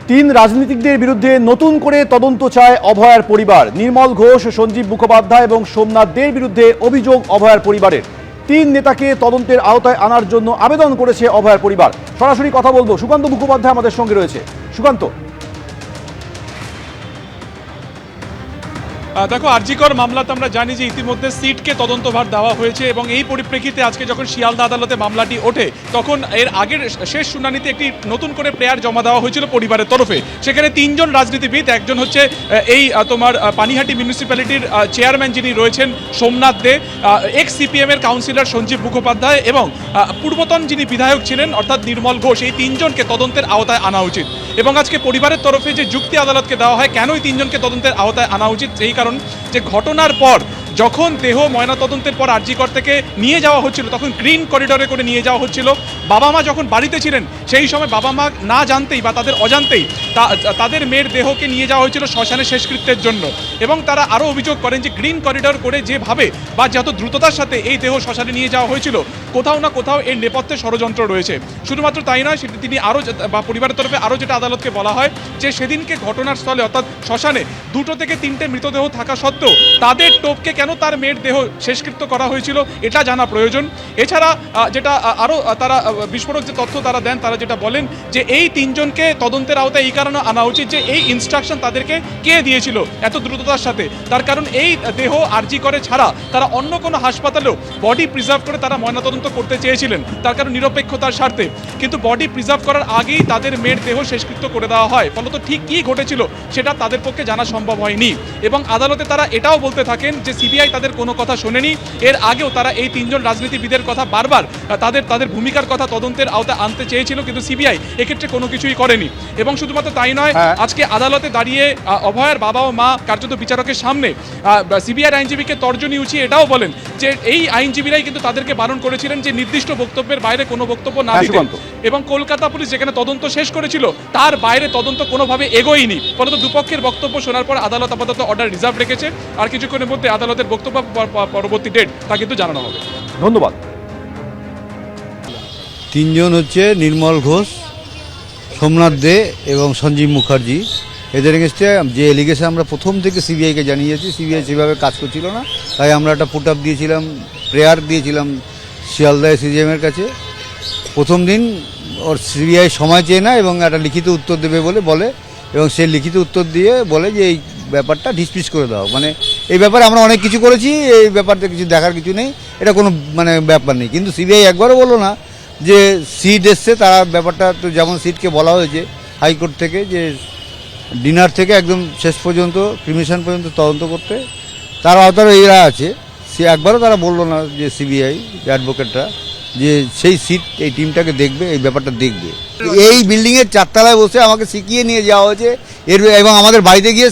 তিন রাজনীতিকদের বিরুদ্ধে নতুন করে তদন্ত চায় অভয়ার পরিবার। নির্মল ঘোষ, সঞ্জীব মুখোপাধ্যায় এবং সোমনাথ দের বিরুদ্ধে অভিযোগ অভয়ার পরিবারের। তিন নেতাকে তদন্তের আওতায় আনার জন্য আবেদন করেছে অভয়ার পরিবার। সরাসরি কথা বলবো, সুকান্ত মুখোপাধ্যায় আমাদের সঙ্গে রয়েছে। সুকান্ত, দেখো, আরজিকর মামলাতে আমরা জানি যে ইতিমধ্যে সিটকে তদন্তভার দেওয়া হয়েছে এবং এই পরিপ্রেক্ষিতে আজকে যখন শিয়ালদা আদালতে মামলাটি ওঠে তখন এর আগের শেষ শুনানিতে একটি নতুন করে প্রেয়ার জমা দেওয়া হয়েছিল পরিবারের তরফে। সেখানে তিনজন রাজনীতিবিদ, একজন হচ্ছে এই তোমার পানিহাটি মিউনিসিপ্যালিটির চেয়ারম্যান যিনি রয়েছেন সোমনাথ দে, এক্স সিপিএম এর কাউন্সিলর সঞ্জীব মুখোপাধ্যায় এবং পূর্বতন যিনি বিধায়ক ছিলেন অর্থাৎ নির্মল ঘোষ, এই তিনজনকে তদন্তের আওতায় আনা উচিত। এবং আজকে পরিবারের তরফে যে যুক্তি আদালতকে দেওয়া হয় কেন এই তিনজনকে তদন্তের আওতায় আনা উচিত, এই কারণ যে ঘটনার পর যখন দেহ ময়নাতদন্তের পর আরজিকর থেকে নিয়ে যাওয়া হচ্ছিল তখন গ্রিন করিডোরে করে নিয়ে যাওয়া হচ্ছিল। বাবা মা যখন বাড়িতে ছিলেন সেই সময় বাবা মা না জানতেই বা তাদের অজান্তেই তাদের মেয়ের দেহকে নিয়ে যাওয়া হয়েছিল শ্মশানে শেষকৃত্যের জন্য। এবং তারা আরও অভিযোগ করেন যে গ্রিন করিডোর করে যেভাবে বা যত দ্রুততার সাথে এই দেহ শ্মশানে নিয়ে যাওয়া হয়েছিল কোথাও না কোথাও এর নেপথ্যে ষড়যন্ত্র রয়েছে। শুধুমাত্র তাই নয়, সেটি তিনি আরও বা পরিবারের তরফে আরও যেটা আদালতকে বলা হয় যে সেদিনকে ঘটনার স্থলে অর্থাৎ শ্মশানে 2 থেকে 3টে মৃতদেহ থাকা সত্ত্বেও তাদের টোপকে কেন তার মেয়ের দেহ শেষকৃত্য করা হয়েছিল এটা জানা প্রয়োজন। এছাড়া যেটা আরও তারা বিস্ফোরক যে তথ্য তারা দেন, তারা যেটা বলেন যে এই তিনজনকে তদন্তের আওতায় এই কারণে আনা উচিত যে এই ইনস্ট্রাকশন তাদেরকে কে দিয়েছিল এত দ্রুততার সাথে। তার কারণ এই দেহ আরজি করে ছাড়া তারা অন্য কোনো হাসপাতালেও বডি প্রিজার্ভ করে তারা ময়নাতদন্ত করতে চেয়েছিলেন, তার কারণ নিরপেক্ষতার স্বার্থে। কিন্তু বডি প্রিজার্ভ করার আগেই তাদের মেয়ের দেহ শেষকৃত্য করে দেওয়া হয়, ফলত ঠিক কী ঘটেছিল সেটা তাদের পক্ষে জানা সম্ভব হয়নি। এবং আদালতে তারা এটাও বলতে থাকেন যে সিবিআই তাদের কোনো কথা শোনেনি। এর আগেও তারা এই তিনজন রাজনীতিবিদের কথা বারবার তাদের ভূমিকার কথা তদন্তের আওতায় আনতে চেয়েছিল, কিন্তু সিবিআই এক্ষেত্রে কোনো কিছুই করেনি। এবং শুধুমাত্র তাই নয়, আজকে আদালতে দাঁড়িয়ে অভয়ের বাবা ও মা কার্যত বিচারকের সামনে সিবিআই আইনজীবীকে তর্জনী উঁচিয়ে এটাও বলেন যে এই আইনজীবীরাই কিন্তু তাদেরকে বারণ করেছিলেন যে নির্দিষ্ট বক্তব্যের বাইরে কোনো বক্তব্য না দিতে। এবং কলকাতা পুলিশ যেখানে তদন্ত শেষ করেছিল তার বাইরে তদন্ত কোনোভাবে এগোয়নি। ফলত দুপক্ষের বক্তব্য শোনার পর আদালত আপাতত অর্ডার রিজার্ভ রেখেছে। আর কিছুক্ষণের মধ্যে আদালতের বক্তব্য পরবর্তী ডেট তা কিন্তু জানানো হবে। ধন্যবাদ। তিনজন হচ্ছে নির্মল ঘোষ, সোমনাথ দে এবং সঞ্জীব মুখার্জি। এদের এগেনস্টে যে এলিগেশন আমরা প্রথম থেকে সিবিআইকে জানিয়েছি, সিবিআই সেভাবে কাজ করছিল না, তাই আমরা একটা পুট আপ দিয়েছিলাম, প্রেয়ার দিয়েছিলাম শিয়ালদা সিজিএমের কাছে। প্রথম দিন ওর সিবিআই সময় চেয়ে না এবং একটা লিখিত উত্তর দেবে বলে এবং সে লিখিত উত্তর দিয়ে বলে যে এই ব্যাপারটা ডিসমিস করে দাও। মানে এই ব্যাপারে আমরা অনেক কিছু করেছি, এই ব্যাপারটা কিছু দেখার কিছু নেই, এটা কোনো ব্যাপার নেই। কিন্তু সিবিআই একবারও বললো না যে সিট এসছে, তারা ব্যাপারটা তো যেমন সিটকে বলা হয়েছে হাইকোর্ট থেকে যে ডিনার থেকে একদম শেষ পর্যন্ত ক্রিমিনেশন পর্যন্ত তদন্ত করতে, তার আওতায় এরা আছে। সে একবারও তারা বললো না যে সিবিআই অ্যাডভোকেটরা যে সেই সিট এই টিমটাকে দেখবে, এই ব্যাপারটা দেখবে। এই বিল্ডিংয়ের 4 তলায় বসে আমাকে শিখিয়ে নিয়ে যাওয়া হয়েছে এবং আমাদের বাড়িতে গিয়ে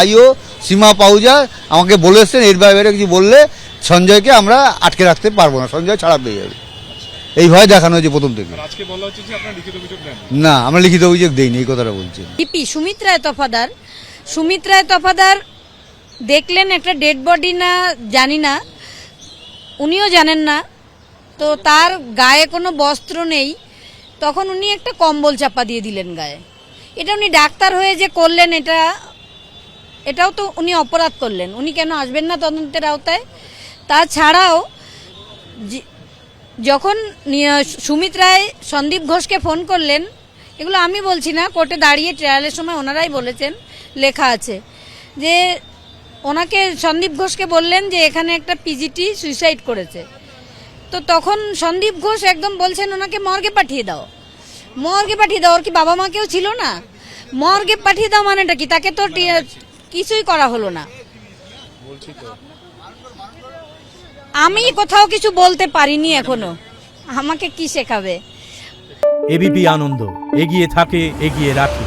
আইও সীমা পাউজা আমাকে বলে এসছেন এর বাইরে কিছু বললে সঞ্জয়কে আমরা আটকে রাখতে পারবো না, সঞ্জয় ছাড়া পেয়ে যাবে। এই ভয় দেখানো হয়েছে প্রথম থেকে। না, আমরা লিখিত অভিযোগ দেইনি, এই কথাটা বলছি। সুমিত রায় তফাদার দেখলেন একটা ডেড বডি না জানি না, উনিও জানেন না, তো তার গায়ে কোনো বস্ত্র নেই, তখন উনি একটা কম্বল চাপা দিয়ে দিলেন গায়ে। এটা উনি ডাক্তার হয়ে যে করলেন এটাও তো উনি অপরাধ করলেন। উনি কেন আসবেন না তদন্তের আওতায়? তাছাড়াও যখন সুমিত রায় সন্দীপ ঘোষকে ফোন করলেন, এগুলো আমি বলছি না, কোর্টে দাঁড়িয়ে ট্রায়ালের সময় ওনারাই বলেছেন, লেখা আছে যে ওনাকে সন্দীপ ঘোষকে বললেন যে এখানে একটা পিজিটি সুইসাইড করেছে। তো তখন সন্দীপ ঘোষ একদম বলছেন ওনাকে মর্গে পাঠিয়ে দাও, মর্গে পাঠিয়ে দাও। ওর কি বাবা মা কেউ ছিল না? মর্গে পাঠিয়ে দাও মানেটা কি? তাকে তো কিছুই করা হলো না। আমি কোথাও কিছু বলতে পারিনি এখনো, আমাকে কি শেখাবে? এবিপি আনন্দ, এগিয়ে থাকে, এগিয়ে রাখে।